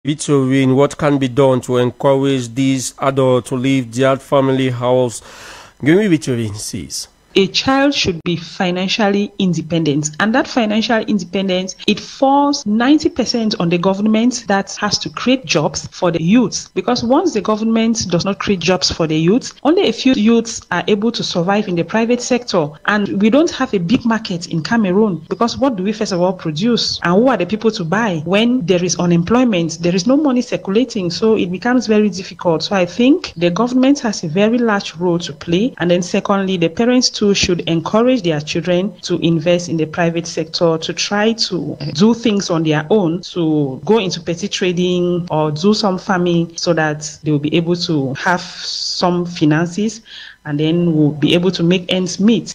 Victorine, what can be done to encourage these adults to leave their family house? Give me Victorine says. A child should be financially independent, and that financial independence, it falls 90% on the government that has to create jobs for the youth. Because once the government does not create jobs for the youth, only a few youths are able to survive in the private sector. And we don't have a big market in Cameroon, because what do we first of all produce? And who are the people to buy? When there is unemployment, there is no money circulating, so it becomes very difficult. So I think the government has a very large role to play. And then secondly, the parents too should encourage their children to invest in the private sector, to try to do things on their own, to go into petty trading or do some farming, so that they will be able to have some finances and then will be able to make ends meet.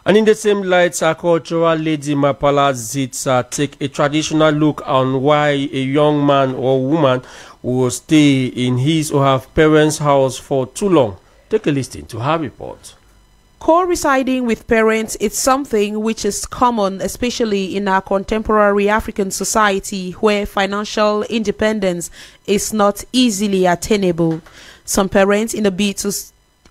And in the same light, our cultural lady Mapala Zitsa take a traditional look on why a young man or woman will stay in his or her parents' house for too long. Take a listen to her report. Co-residing with parents is something which is common, especially in our contemporary African society where financial independence is not easily attainable. Some parents, in a bid to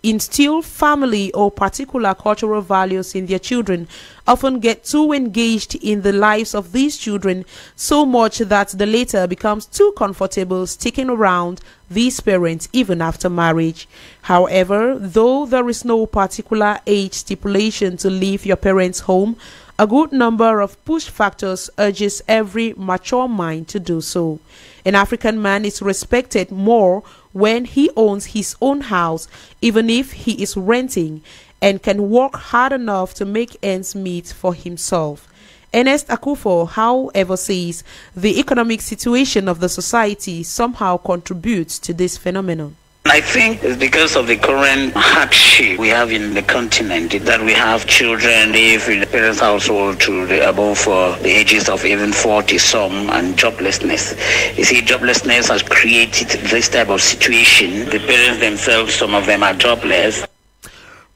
instill family or particular cultural values in their children, often get too engaged in the lives of these children, so much that the latter becomes too comfortable sticking around these parents even after marriage. However, though there is no particular age stipulation to leave your parents' home, a good number of push factors urges every mature mind to do so. An African man is respected more when he owns his own house, even if he is renting, and can work hard enough to make ends meet for himself. Ernest Akufo, however, says the economic situation of the society somehow contributes to this phenomenon. I think it's because of the current hardship we have in the continent that we have children live in the parents' household to above the ages of even 40 some, and joblessness. You see, joblessness has created this type of situation. The parents themselves, some of them are jobless.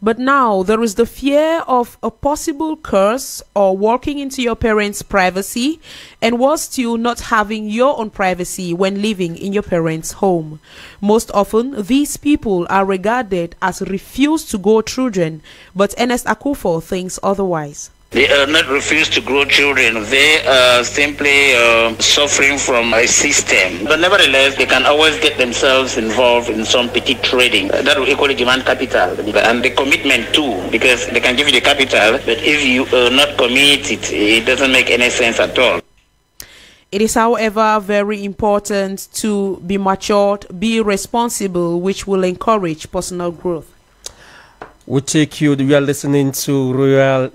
But now there is the fear of a possible curse or walking into your parents' privacy, and worse still, not having your own privacy when living in your parents' home. Most often, these people are regarded as refuse-to-go children, but Ernest Akufo thinks otherwise. They are not refused to grow children. They are simply suffering from a system. But nevertheless, they can always get themselves involved in some petty trading. That will equally demand capital. And the commitment too, because they can give you the capital, but if you not commit it, it doesn't make any sense at all. It is, however, very important to be matured, be responsible, which will encourage personal growth. We are listening to Royal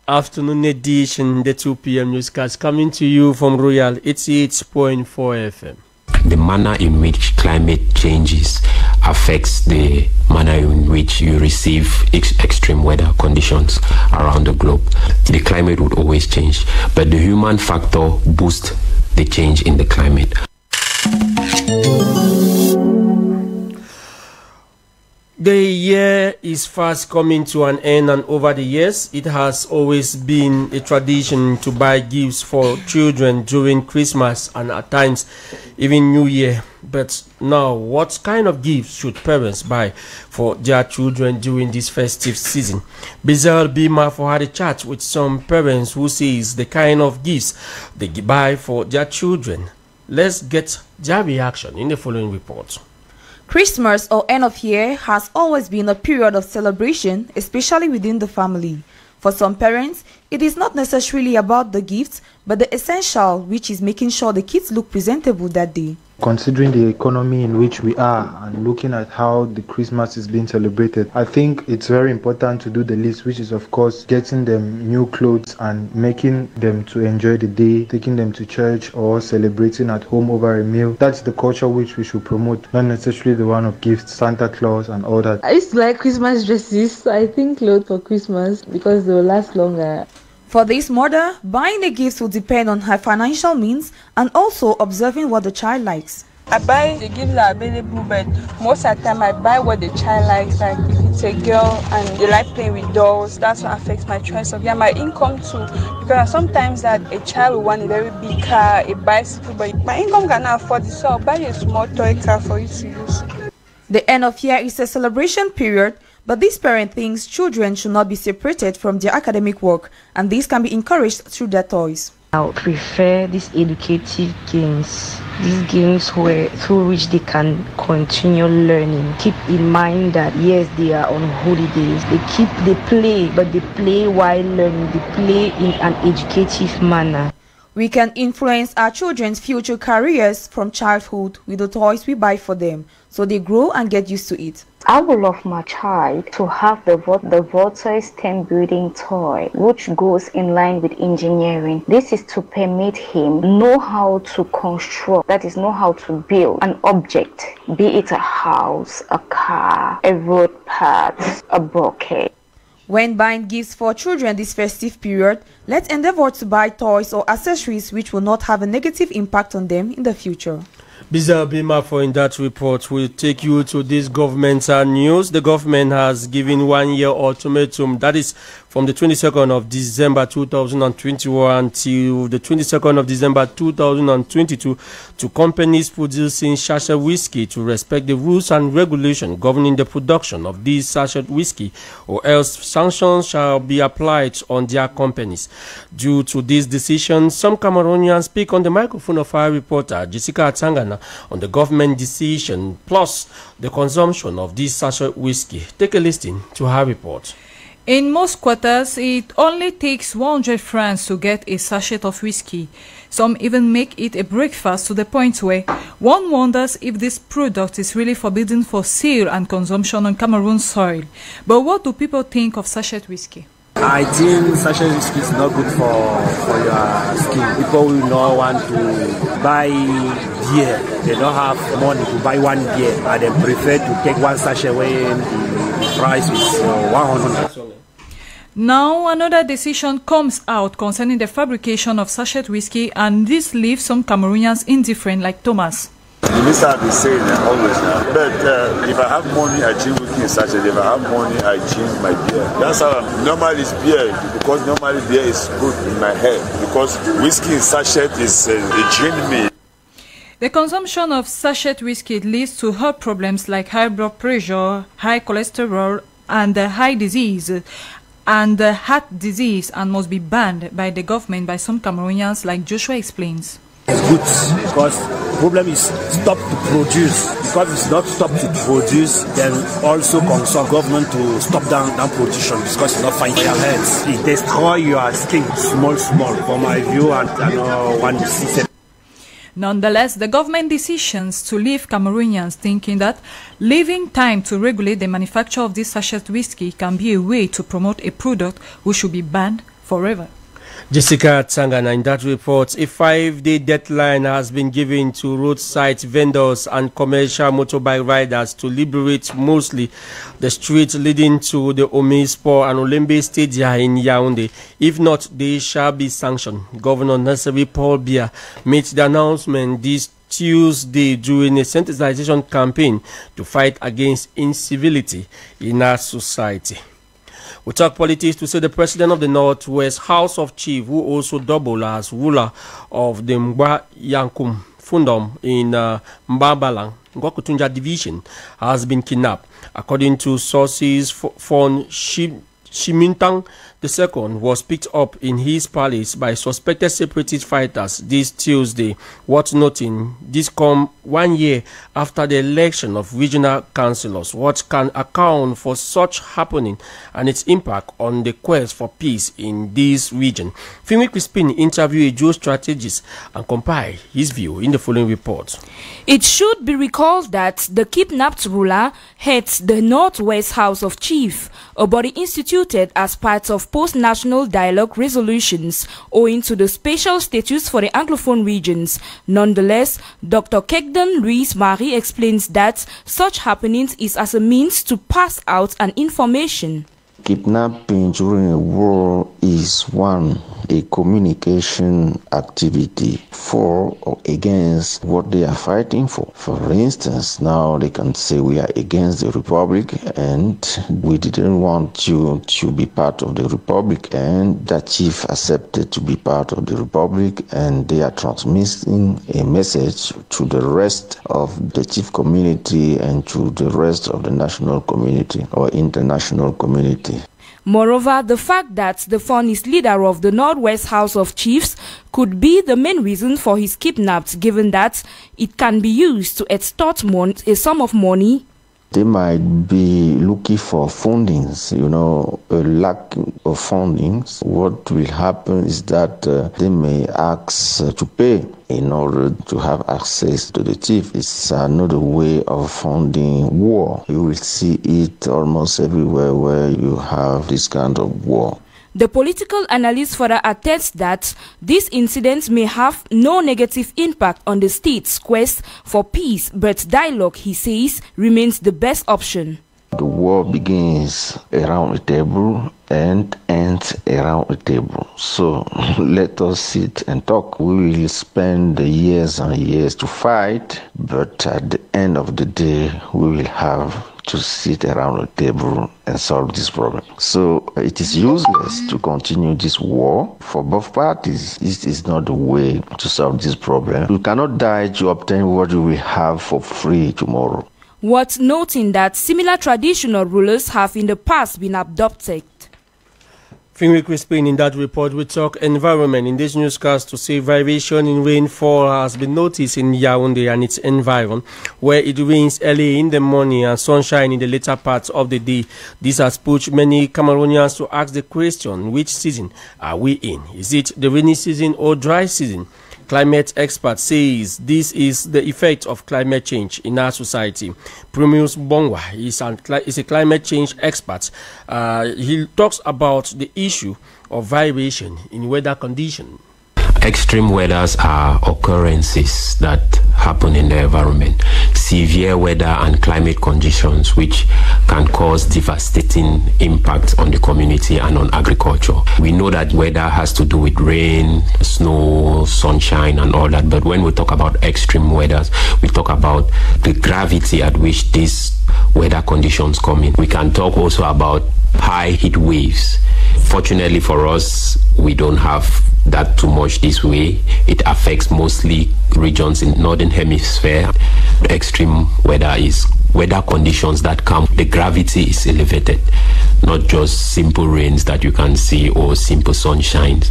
Afternoon Edition, the 2 p.m. newscast coming to you from Royal 88.4 FM. The manner in which climate changes affects the manner in which you receive extreme weather conditions around the globe. The climate would always change, but the human factor boosts the change in the climate. The year is fast coming to an end, and over the years, it has always been a tradition to buy gifts for children during Christmas and at times even New Year. But now, what kind of gifts should parents buy for their children during this festive season? Bizel Bima had a chat with some parents who says the kind of gifts they buy for their children. Let's get their reaction in the following report. Christmas or end of year has always been a period of celebration, especially within the family. For some parents, it is not necessarily about the gifts, but the essential, which is making sure the kids look presentable that day. Considering the economy in which we are and looking at how the Christmas is being celebrated, I think it's very important to do the list, which is of course getting them new clothes and making them to enjoy the day, taking them to church or celebrating at home over a meal. That's the culture which we should promote, not necessarily the one of gifts, Santa Claus and all that. I used to like Christmas dresses. I think clothes for Christmas because they will last longer. For this mother, buying the gifts will depend on her financial means and also observing what the child likes. I buy the gifts that are available, but most of the time I buy what the child likes, like if it's it's a girl and they like playing with dolls, that's what affects my choice of my income too. Because sometimes that a child will want a very big car, a bicycle, but my income cannot afford it, so I'll buy a small toy car for you to use. The end of year is a celebration period, but this parent thinks children should not be separated from their academic work, and this can be encouraged through their toys. I would prefer these educative games, these games through which they can continue learning. Keep in mind that yes, they are on holidays, they play, but they play while learning, they play in an educative manner. We can influence our children's future careers from childhood with the toys we buy for them, so they grow and get used to it. I would love my child to have the Vortex 10 building toy, which goes in line with engineering. This is to permit him know how to construct, that is, know how to build an object, be it a house, a car, a road path, a bouquet. When buying gifts for children this festive period, let's endeavor to buy toys or accessories which will not have a negative impact on them in the future. Biza Bima for in that report will take you to this government news. The government has given 1 year ultimatum, that is from the 22nd of December 2021 till the 22nd of December 2022 to companies producing sachet whiskey to respect the rules and regulations governing the production of these sachet whiskey, or else sanctions shall be applied on their companies. Due to this decision, some Cameroonians speak on the microphone of our reporter Jessica Atangana on the government decision plus the consumption of this sachet whiskey. Take a listen to her report. In most quarters, it only takes 100 francs to get a sachet of whiskey. Some even make it a breakfast to the point where one wonders if this product is really forbidden for sale and consumption on Cameroon soil. But what do people think of sachet whiskey? I think sachet whiskey is not good for your skin. People will not want to buy beer. They don't have money to buy one beer, and they prefer to take one sachet when the price is 100. Now another decision comes out concerning the fabrication of sachet whiskey, and this leaves some Cameroonians indifferent, like Thomas. The minister has been saying always now, but if I have money, I drink whiskey in sachet. If I have money, I drink my beer. That's how normally it's beer, because normally beer is good in my head, because whiskey in sachet is a drink me. The consumption of sachet whiskey leads to health problems like high blood pressure, high cholesterol, and high disease, and heart disease, and must be banned by the government by some Cameroonians, like Joshua explains. It's good because the problem is stop to produce. Because it's not stop to produce, then also consult government to stop down production, because it's not fine for your health. It destroys your skin small from my view, and one see. Nonetheless, the government decisions to leave Cameroonians thinking that leaving time to regulate the manufacture of this sachet whiskey can be a way to promote a product which should be banned forever. Jessica Tsangana in that report. A 5-day deadline has been given to roadside vendors and commercial motorbike riders to liberate mostly the streets leading to the Omispor and Olembe Stadia in Yaoundé. If not, they shall be sanctioned. Governor Nasseri Paul Biya made the announcement this Tuesday during a sensitization campaign to fight against incivility in our society. We talk politics to say the president of the Northwest House of Chiefs, who also doubled as ruler of the Mba Yankum Fundum in Mbabalang, Ngokutunja division, has been kidnapped. According to sources, Fon Shimintang II was picked up in his palace by suspected separatist fighters this Tuesday. Worth noting, this come 1 year after the election of regional councillors. What can account for such happening and its impact on the quest for peace in this region? Fimi Crispin interviewed a geostrategist and compiled his view in the following report. It should be recalled that the kidnapped ruler heads the Northwest House of Chiefs, a body instituted as part of post-national dialogue resolutions owing to the special status for the Anglophone regions. Nonetheless, Dr. Kegden Louise-Marie explains that such happenings is as a means to pass out an information. Kidnapping during a war is one, a communication activity for or against what they are fighting for. For instance, now they can say we are against the Republic and we didn't want you to be part of the Republic, and that chief accepted to be part of the Republic, and they are transmitting a message to the rest of the chief community and to the rest of the national community or international community. Moreover, the fact that the Fon is leader of the Northwest House of Chiefs could be the main reason for his kidnapped, given that it can be used to extort a sum of money. They might be looking for fundings, a lack of fundings. What will happen is that they may ask to pay in order to have access to the chief. It's another way of funding war. You will see it almost everywhere where you have this kind of war. The political analyst further attests that these incidents may have no negative impact on the state's quest for peace, but dialogue, he says, remains the best option. The war begins around a table and ends around a table. So let us sit and talk. We will spend years and years to fight, but at the end of the day, we will have to sit around a table and solve this problem. So it is useless to continue this war for both parties. It is not the way to solve this problem. You cannot die to obtain what you will have for free tomorrow. Worth noting that similar traditional rulers have in the past been adopted. Finwick Crispin in that report, we talk environment. In this newscast to say variation in rainfall has been noticed in Yaoundé and its environment, where it rains early in the morning and sunshine in the later parts of the day. This has pushed many Cameroonians to ask the question, which season are we in? Is it the rainy season or dry season? Climate expert says this is the effect of climate change in our society. Primus Bongwa is a climate change expert. He talks about the issue of variation in weather conditions. Extreme weathers are occurrences that happen in the environment. Severe weather and climate conditions which can cause devastating impacts on the community and on agriculture. We know that weather has to do with rain, snow, sunshine and all that, but when we talk about extreme weathers, we talk about the gravity at which these weather conditions come in. We can talk also about high heat waves. Fortunately for us, we don't have that too much this way. It affects mostly regions in northern hemisphere. Extreme weather is weather conditions that come, the gravity is elevated, not just simple rains that you can see or simple sunshines.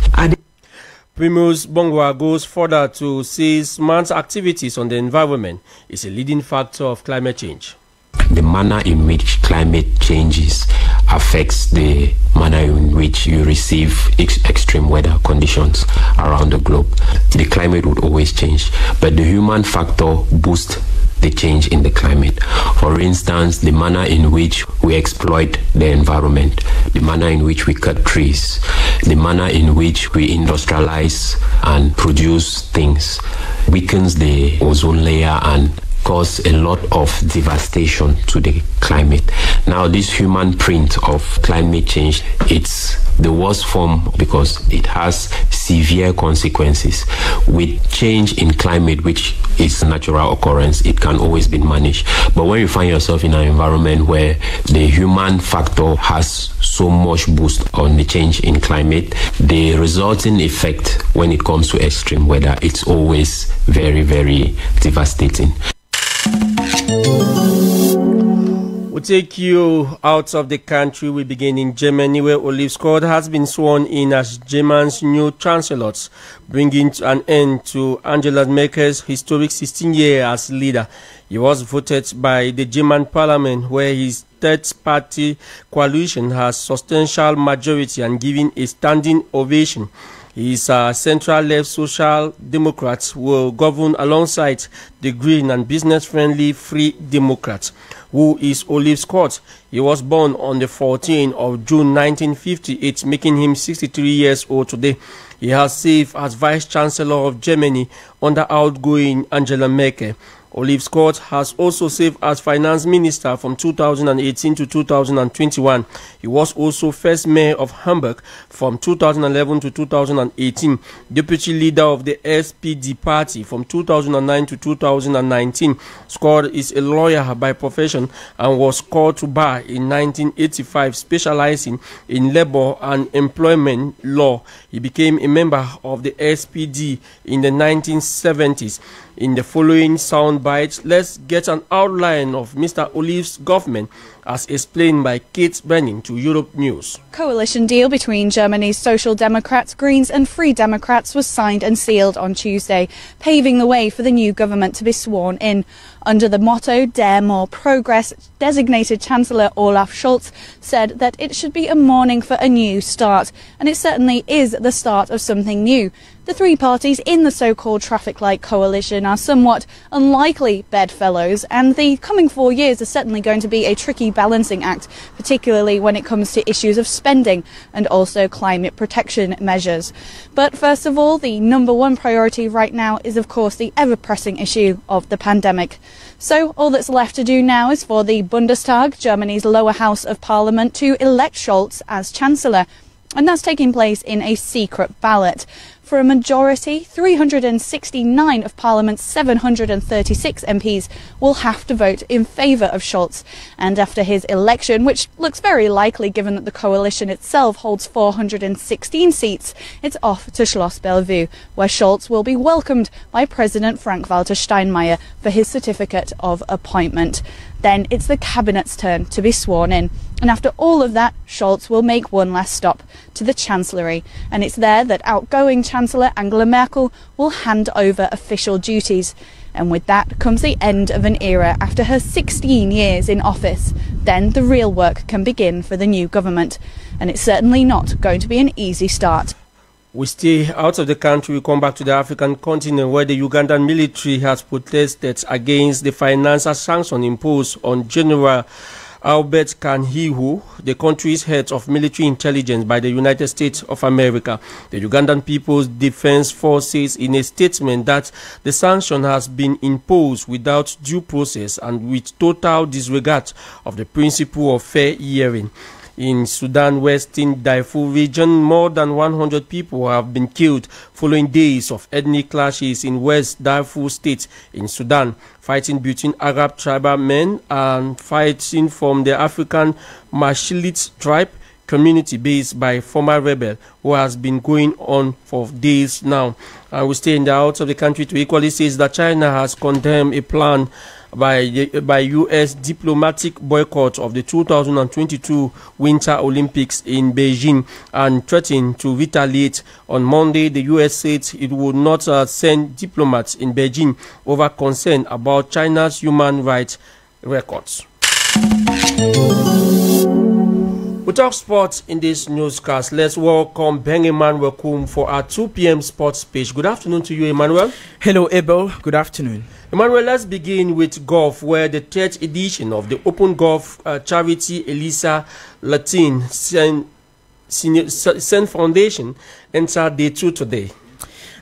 Primus Bongwa goes further to say man's activities on the environment is a leading factor of climate change. The manner in which climate changes affects the manner in which you receive extreme weather conditions around the globe. The climate would always change, but the human factor boosts the change in the climate. For instance, the manner in which we exploit the environment, the manner in which we cut trees, the manner in which we industrialize and produce things weakens the ozone layer and cause a lot of devastation to the climate. Now, this human print of climate change, it's the worst form because it has severe consequences. With change in climate, which is a natural occurrence, it can always be managed. But when you find yourself in an environment where the human factor has so much boost on the change in climate, the resulting effect when it comes to extreme weather, it's always very, very devastating. We'll take you out of the country. We begin in Germany, where Olaf Scholz has been sworn in as Germany's new chancellor, bringing an end to Angela Merkel's historic 16-year as leader. He was voted by the German parliament, where his third-party coalition has substantial majority and given a standing ovation. His central-left Social Democrats will govern alongside the Green and business-friendly Free Democrats. Who is Olaf Scholz? He was born on the 14th of June 1958, making him 63 years old today. He has served as Vice Chancellor of Germany under outgoing Angela Merkel. Olive Scott has also served as finance minister from 2018 to 2021. He was also first mayor of Hamburg from 2011 to 2018, deputy leader of the SPD party from 2009 to 2019. Scott is a lawyer by profession and was called to bar in 1985, specializing in labor and employment law. He became a member of the SPD in the 1970s. In the following sound bites, let's get an outline of Mr. Olive's government as explained by Kate Benning to Europe News. Coalition deal between Germany's Social Democrats, Greens and Free Democrats was signed and sealed on Tuesday, paving the way for the new government to be sworn in. Under the motto Dare More Progress, designated Chancellor Olaf Scholz said that it should be a morning for a new start, and it certainly is the start of something new. The three parties in the so-called traffic light coalition are somewhat unlikely bedfellows, and the coming 4 years are certainly going to be a tricky balancing act, particularly when it comes to issues of spending and also climate protection measures. But first of all, the number one priority right now is of course the ever-pressing issue of the pandemic. So all that's left to do now is for the Bundestag, Germany's lower house of parliament, to elect Scholz as Chancellor. And that's taking place in a secret ballot. For a majority, 369 of Parliament's 736 MPs will have to vote in favour of Scholz. And after his election, which looks very likely given that the coalition itself holds 416 seats, it's off to Schloss Bellevue, where Scholz will be welcomed by President Frank-Walter Steinmeier for his certificate of appointment. Then it's the Cabinet's turn to be sworn in. And after all of that, Scholz will make one last stop to the Chancellery. And it's there that outgoing Chancellor Angela Merkel will hand over official duties. And with that comes the end of an era after her 16 years in office. Then the real work can begin for the new government. And it's certainly not going to be an easy start. We stay out of the country. We come back to the African continent, where the Ugandan military has protested against the financial sanction imposed on General Albert Kanhihu, the country's head of military intelligence, by the United States of America. The Ugandan People's Defense Force says in a statement that the sanction has been imposed without due process and with total disregard of the principle of fair hearing. In Sudan Western Darfur region, more than 100 people have been killed following days of ethnic clashes in West Darfur state in Sudan. Fighting between Arab tribal men and fighting from the African Mashilit tribe community based by former rebel who has been going on for days now. And we stay in the out of the country to equally says that China has condemned a plan by U.S. diplomatic boycott of the 2022 Winter Olympics in Beijing and threatened to retaliate. On Monday, the U.S. said it would not send diplomats in Beijing over concern about China's human rights records. We talk sports in this newscast. Let's welcome Ben Emmanuel Kum for our 2 p.m. sports page. Good afternoon to you, Emmanuel. Hello, Abel. Good afternoon. Emmanuel, let's begin with golf, where the 3rd edition of the Open Golf Charity Elisa Latin Sen Foundation entered day 2 today.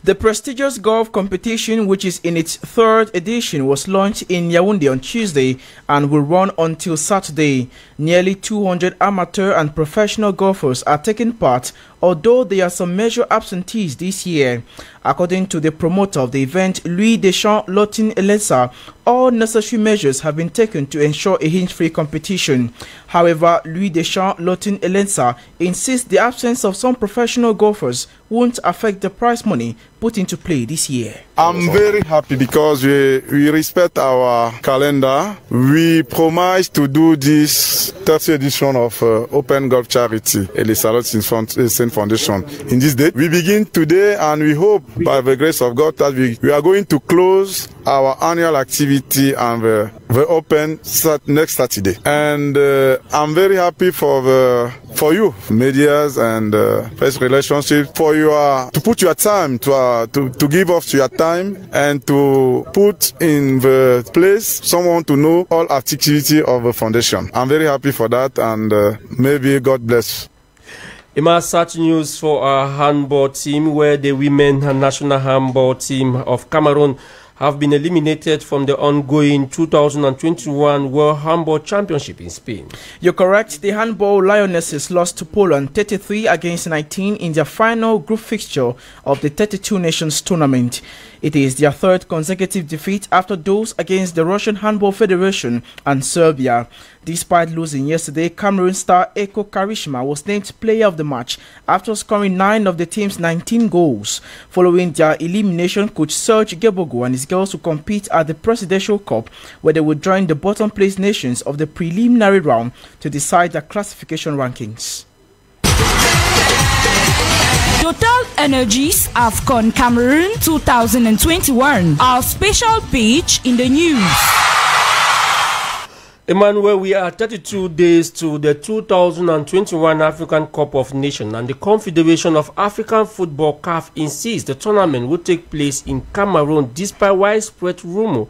The prestigious golf competition, which is in its 3rd edition, was launched in Yaoundé on Tuesday and will run until Saturday. Nearly 200 amateur and professional golfers are taking part, although there are some major absentees this year. According to the promoter of the event, Louis Deschamps Lotin Elensa, all necessary measures have been taken to ensure a hinge-free competition. However, Louis Deschamps Lotin Elensa insists the absence of some professional golfers won't affect the prize money put into play this year. I'm very happy because we respect our calendar. We promise to do this 30th edition of Open Golf Charity Elisa Lotin Sen Foundation in this date. We begin today, and we hope by the grace of God that we are going to close our annual activity and the Open next Saturday. And I'm very happy for you, medias and press relationship, for to put your time to give off your time and to put in the place someone to know all activity of the foundation. I'm very happy for that, and maybe God bless. Emma, such news for our handball team, where the women national handball team of Cameroon have been eliminated from the ongoing 2021 World Handball Championship in Spain. You're correct. The Handball Lionesses lost to Poland 33 against 19 in their final group fixture of the 32 Nations tournament. It is their third consecutive defeat after those against the Russian Handball Federation and Serbia. Despite losing yesterday, Cameroon star Eko Karishma was named player of the match after scoring 9 of the team's 19 goals. Following their elimination, coach Serge Gebogo and his girls will compete at the Presidential Cup, where they will join the bottom place nations of the preliminary round to decide their classification rankings. Total Energies AFCON Cameroon 2021, our special page in the news. Emmanuel, we are 32 days to the 2021 African Cup of Nations, and the Confederation of African Football (CAF) insists the tournament will take place in Cameroon despite widespread rumor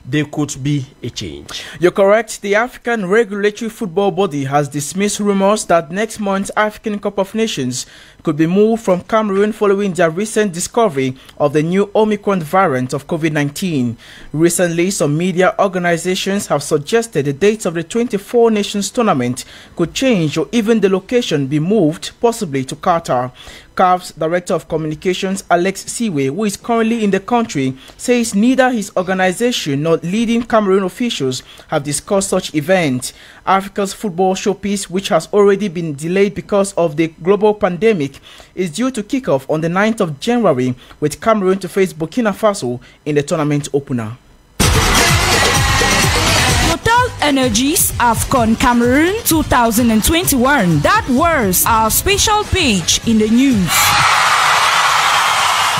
there could be a change. You're correct. The African Regulatory Football Body has dismissed rumors that next month's African Cup of Nations could be moved from Cameroon following their recent discovery of the new Omicron variant of COVID-19. Recently, some media organizations have suggested the dates of the 24 Nations tournament could change or even the location be moved, possibly to Qatar. CAF's Director of Communications, Alex Siwe, who is currently in the country, says neither his organization nor leading Cameroon officials have discussed such events. Africa's football showpiece, which has already been delayed because of the global pandemic, is due to kick off on the 9th of January, with Cameroon to face Burkina Faso in the tournament opener. Total Energies AFCON Cameroon 2021. That was our special page in the news.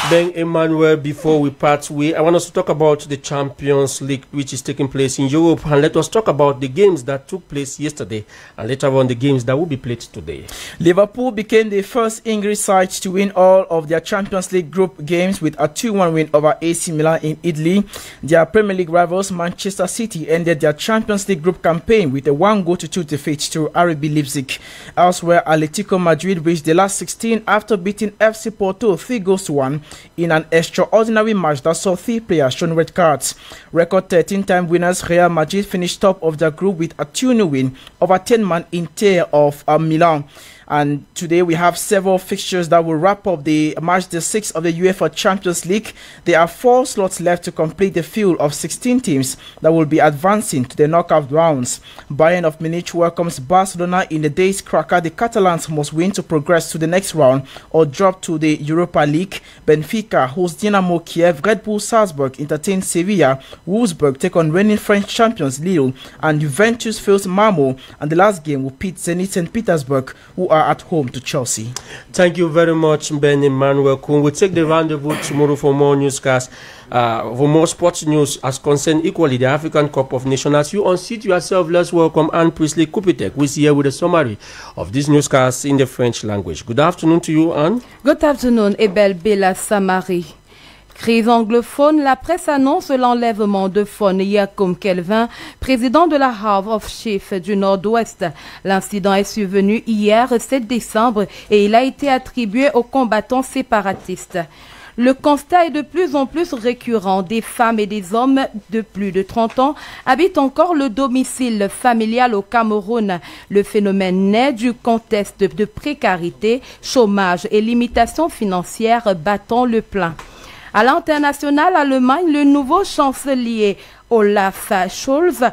Then, Emmanuel, before we part way, I want us to talk about the Champions League, which is taking place in Europe, and let us talk about the games that took place yesterday, and later on the games that will be played today. Liverpool became the first English side to win all of their Champions League group games with a 2-1 win over AC Milan in Italy. Their Premier League rivals Manchester City ended their Champions League group campaign with a 1-2 defeat to RB Leipzig. Elsewhere, Atletico Madrid reached the last 16 after beating FC Porto 3-1 in an extraordinary match that saw 3 players shown red cards. Record 13-time winners Real Madrid finished top of their group with a 2-0 win over 10-man Inter of Milan. And today we have several fixtures that will wrap up the March the 6th of the UEFA Champions League. There are 4 slots left to complete the field of 16 teams that will be advancing to the knockout rounds. Bayern of Munich welcomes Barcelona in the day's cracker. The Catalans must win to progress to the next round or drop to the Europa League. Benfica hosts Dynamo Kiev. Red Bull Salzburg entertains Sevilla. Wolfsburg take on reigning French champions Lille. And Juventus fails Malmo. And the last game will pit Zenit St. Petersburg, who are at home to Chelsea. Thank you very much, Ben Emmanuel Kun. We'll take the rendezvous tomorrow for more newscasts, for more sports news as concerned equally the African Cup of Nations. As you unseat yourself, let's welcome Anne Priestley Kupitek, who is here with a summary of this newscast in the French language. Good afternoon to you, Anne. Good afternoon, Ebel Bella Samari. Crise anglophone, la presse annonce l'enlèvement de Fon Yacoum Kelvin, président de la House of Chiefs du Nord-Ouest. L'incident est survenu hier 7 décembre et il a été attribué aux combattants séparatistes. Le constat est de plus en plus récurrent. Des femmes et des hommes de plus de 30 ans habitent encore le domicile familial au Cameroun. Le phénomène naît du contexte de précarité, chômage et limitations financières battant le plein. À l'international, Allemagne, le nouveau chancelier Olaf Scholz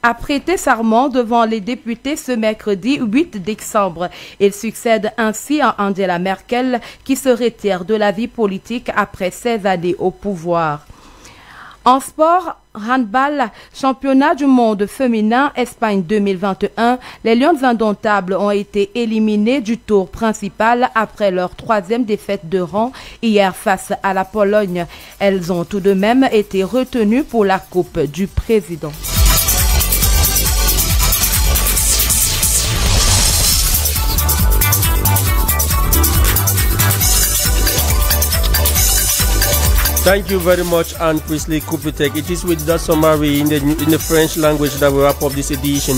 a prêté serment devant les députés ce mercredi 8 décembre. Il succède ainsi à Angela Merkel qui se retire de la vie politique après 16 années au pouvoir. En sport, handball, championnat du monde féminin Espagne 2021, les Lions indomptables ont été éliminés du tour principal après leur 3e défaite de rang hier face à la Pologne. Elles ont tout de même été retenues pour la Coupe du Président. Thank you very much, Anne Priestley Kupitek. It is with that summary in the French language that we wrap up this edition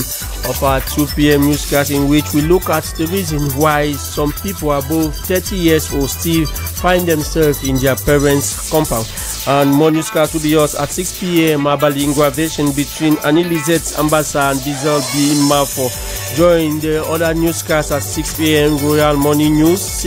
of our 2 p.m. newscast, in which we look at the reason why some people above 30 years old still find themselves in their parents' compound. And more newscast will be yours at 6 p.m. Abalingua version between Anilizet Ambassa and Diesel B. Mafo. Join the other newscast at 6 p.m. Royal Morning News,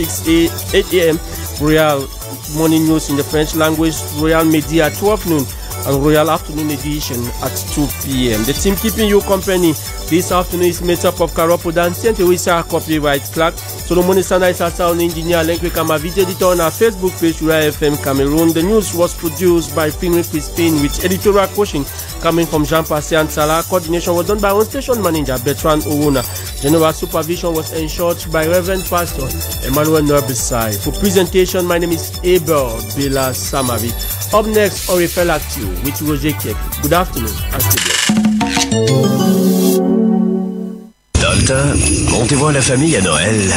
8 a.m. Royal Morning News in the French language, Royal Media at 12 noon, and Royal Afternoon Edition at 2 p.m. The team keeping you company this afternoon is made up of Karopo Dancien, Teresa Copyright Clark, Solomon Sana is our sound engineer, Lenkwek video editor on our Facebook page, Royal FM Cameroon. The news was produced by Finley Crispin with editorial coaching coming from Jean-Pascal Salah. Coordination was done by our station manager, Bertrand Owuna. General supervision was ensured by Reverend Pastor Emmanuel Norbisai. For presentation, my name is Abel Bela Samari. Up next, Orifel Actu with Roger Kek. Good afternoon and stay blessed. Docteur, montez voir la famille à Noël.